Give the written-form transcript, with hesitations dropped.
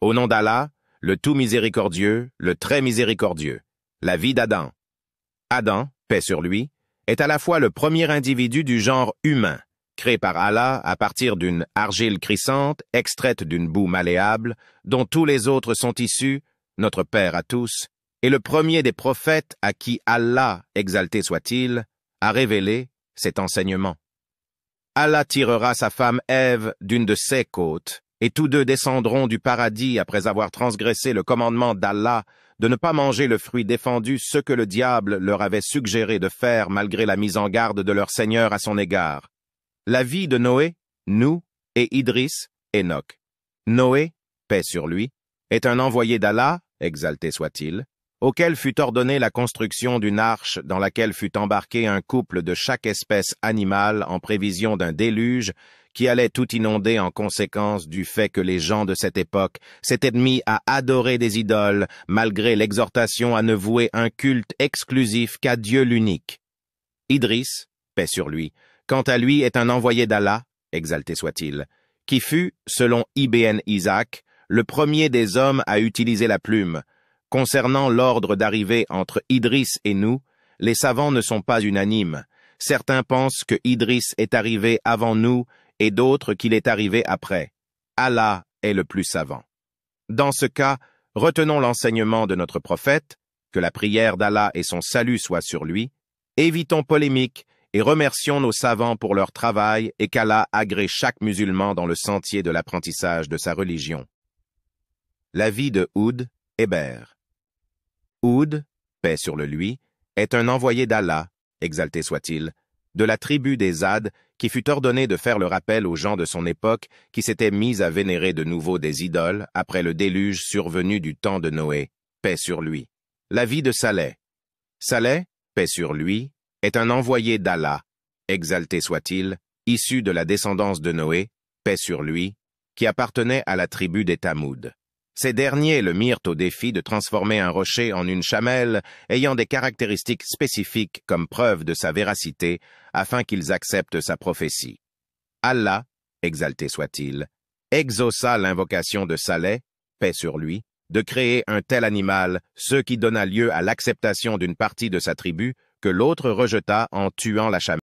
Au nom d'Allah, le tout miséricordieux, le très miséricordieux. La vie d'Adam. Adam, paix sur lui, est à la fois le premier individu du genre humain, créé par Allah à partir d'une argile crissante extraite d'une boue malléable, dont tous les autres sont issus, notre Père à tous, et le premier des prophètes à qui Allah, exalté soit-il, a révélé cet enseignement. Allah tirera sa femme Ève d'une de ses côtes, et tous deux descendront du paradis après avoir transgressé le commandement d'Allah de ne pas manger le fruit défendu, ce que le diable leur avait suggéré de faire malgré la mise en garde de leur Seigneur à son égard. La vie de Noé, Nou, et Idriss, Enoch. Noé, paix sur lui, est un envoyé d'Allah, exalté soit-il, auquel fut ordonnée la construction d'une arche dans laquelle fut embarqué un couple de chaque espèce animale en prévision d'un déluge qui allait tout inonder en conséquence du fait que les gens de cette époque s'étaient mis à adorer des idoles malgré l'exhortation à ne vouer un culte exclusif qu'à Dieu l'unique. Idriss, paix sur lui, quant à lui est un envoyé d'Allah, exalté soit-il, qui fut, selon Ibn Isaac, le premier des hommes à utiliser la plume. Concernant l'ordre d'arrivée entre Idriss et nous, les savants ne sont pas unanimes. Certains pensent que Idriss est arrivé avant nous et d'autres qu'il est arrivé après. Allah est le plus savant. Dans ce cas, retenons l'enseignement de notre prophète, que la prière d'Allah et son salut soient sur lui, évitons polémique et remercions nos savants pour leur travail et qu'Allah agrée chaque musulman dans le sentier de l'apprentissage de sa religion. La vie de Houd, Héber. Houd, paix sur le lui, est un envoyé d'Allah, exalté soit-il, de la tribu des Zad, qui fut ordonné de faire le rappel aux gens de son époque qui s'étaient mis à vénérer de nouveau des idoles après le déluge survenu du temps de Noé, paix sur lui. La vie de Saleh. Saleh, paix sur lui, est un envoyé d'Allah, exalté soit-il, issu de la descendance de Noé, paix sur lui, qui appartenait à la tribu des Tamoud. Ces derniers le mirent au défi de transformer un rocher en une chamelle ayant des caractéristiques spécifiques comme preuve de sa véracité afin qu'ils acceptent sa prophétie. Allah, exalté soit-il, exauça l'invocation de Saleh, paix sur lui, de créer un tel animal, ce qui donna lieu à l'acceptation d'une partie de sa tribu que l'autre rejeta en tuant la chamelle.